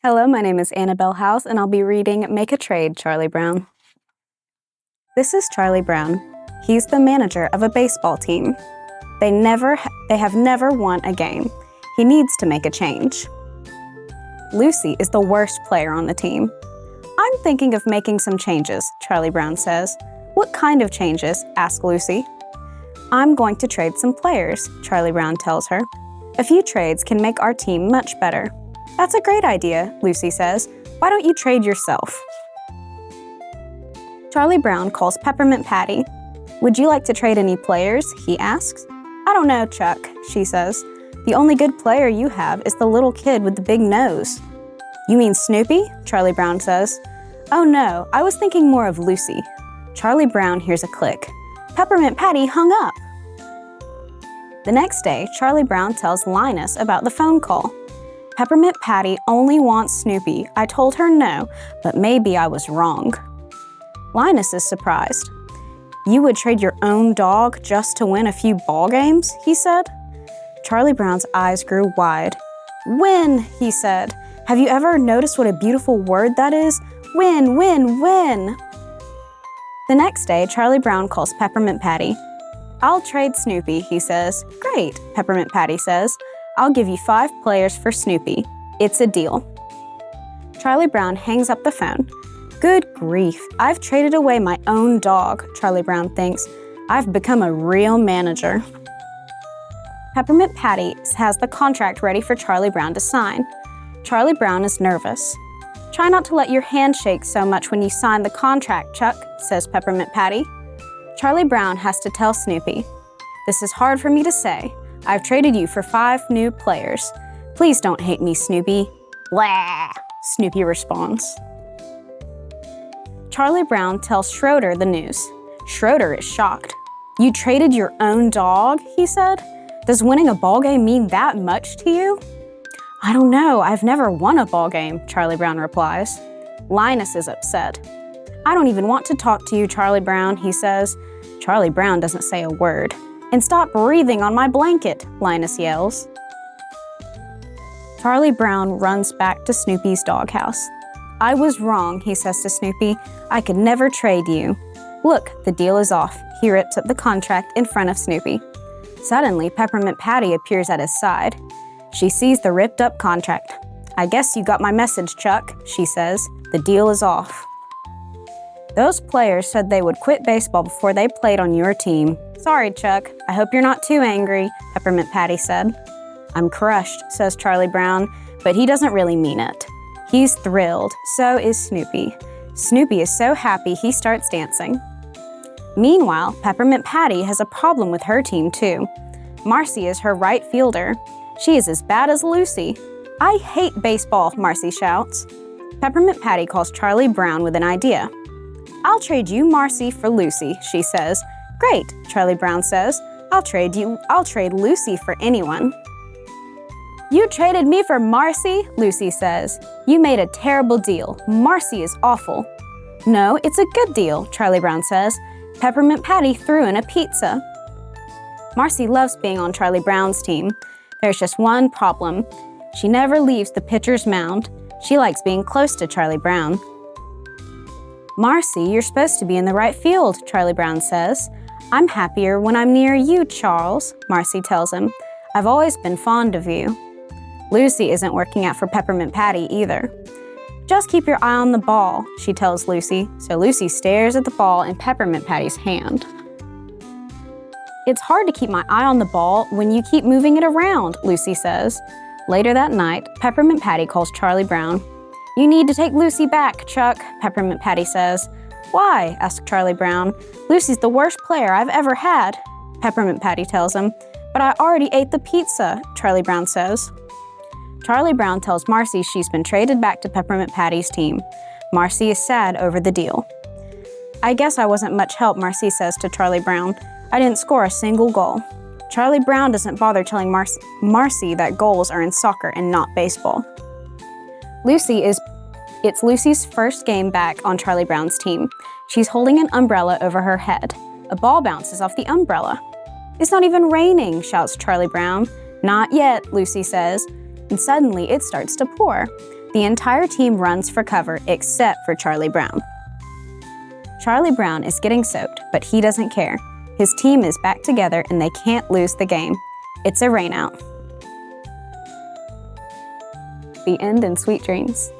Hello, my name is Anabelle Howze, and I'll be reading Make a Trade, Charlie Brown. This is Charlie Brown. He's the manager of a baseball team. They have never won a game. He needs to make a change. Lucy is the worst player on the team. I'm thinking of making some changes, Charlie Brown says. What kind of changes? Asks Lucy. I'm going to trade some players, Charlie Brown tells her. A few trades can make our team much better. That's a great idea, Lucy says. Why don't you trade yourself? Charlie Brown calls Peppermint Patty. Would you like to trade any players? He asks. I don't know, Chuck, she says. The only good player you have is the little kid with the big nose. You mean Snoopy? Charlie Brown says. Oh no, I was thinking more of Lucy. Charlie Brown hears a click. Peppermint Patty hung up. The next day, Charlie Brown tells Linus about the phone call. Peppermint Patty only wants Snoopy. I told her no, but maybe I was wrong. Linus is surprised. You would trade your own dog just to win a few ball games? He said. Charlie Brown's eyes grew wide. Win, he said. Have you ever noticed what a beautiful word that is? Win, win, win. The next day, Charlie Brown calls Peppermint Patty. I'll trade Snoopy, he says. Great, Peppermint Patty says. I'll give you 5 players for Snoopy. It's a deal. Charlie Brown hangs up the phone. Good grief, I've traded away my own dog, Charlie Brown thinks. I've become a real manager. Peppermint Patty has the contract ready for Charlie Brown to sign. Charlie Brown is nervous. Try not to let your hand shake so much when you sign the contract, Chuck, says Peppermint Patty. Charlie Brown has to tell Snoopy. This is hard for me to say. I've traded you for 5 new players. Please don't hate me, Snoopy. Blah, Snoopy responds. Charlie Brown tells Schroeder the news. Schroeder is shocked. You traded your own dog, he said. Does winning a ball game mean that much to you? I don't know, I've never won a ball game, Charlie Brown replies. Linus is upset. I don't even want to talk to you, Charlie Brown, he says. Charlie Brown doesn't say a word. And stop breathing on my blanket, Linus yells. Charlie Brown runs back to Snoopy's doghouse. I was wrong, he says to Snoopy. I could never trade you. Look, the deal is off. He rips up the contract in front of Snoopy. Suddenly, Peppermint Patty appears at his side. She sees the ripped up contract. I guess you got my message, Chuck, she says. The deal is off. Those players said they would quit baseball before they played on your team. Sorry, Chuck. I hope you're not too angry, Peppermint Patty said. I'm crushed, says Charlie Brown, but he doesn't really mean it. He's thrilled. So is Snoopy. Snoopy is so happy he starts dancing. Meanwhile, Peppermint Patty has a problem with her team, too. Marcy is her right fielder. She is as bad as Lucy. I hate baseball, Marcy shouts. Peppermint Patty calls Charlie Brown with an idea. I'll trade you Marcy for Lucy, she says. Great, Charlie Brown says. I'll trade Lucy for anyone. You traded me for Marcy, Lucy says. You made a terrible deal. Marcy is awful. No, it's a good deal, Charlie Brown says. Peppermint Patty threw in a pizza. Marcy loves being on Charlie Brown's team. There's just one problem. She never leaves the pitcher's mound. She likes being close to Charlie Brown. Marcy, you're supposed to be in the right field, Charlie Brown says. I'm happier when I'm near you, Charles, Marcy tells him. I've always been fond of you. Lucy isn't working out for Peppermint Patty either. Just keep your eye on the ball, she tells Lucy, so Lucy stares at the ball in Peppermint Patty's hand. It's hard to keep my eye on the ball when you keep moving it around, Lucy says. Later that night, Peppermint Patty calls Charlie Brown. You need to take Lucy back, Chuck, Peppermint Patty says. Why? asks Charlie Brown. Lucy's the worst player I've ever had, Peppermint Patty tells him. But I already ate the pizza, Charlie Brown says. Charlie Brown tells Marcy she's been traded back to Peppermint Patty's team. Marcy is sad over the deal. I guess I wasn't much help, Marcy says to Charlie Brown. I didn't score a single goal. Charlie Brown doesn't bother telling Marcy that goals are in soccer and not baseball. It's Lucy's first game back on Charlie Brown's team. She's holding an umbrella over her head. A ball bounces off the umbrella. It's not even raining, shouts Charlie Brown. Not yet, Lucy says. And suddenly it starts to pour. The entire team runs for cover except for Charlie Brown. Charlie Brown is getting soaked, but he doesn't care. His team is back together and they can't lose the game. It's a rainout. The end and sweet dreams.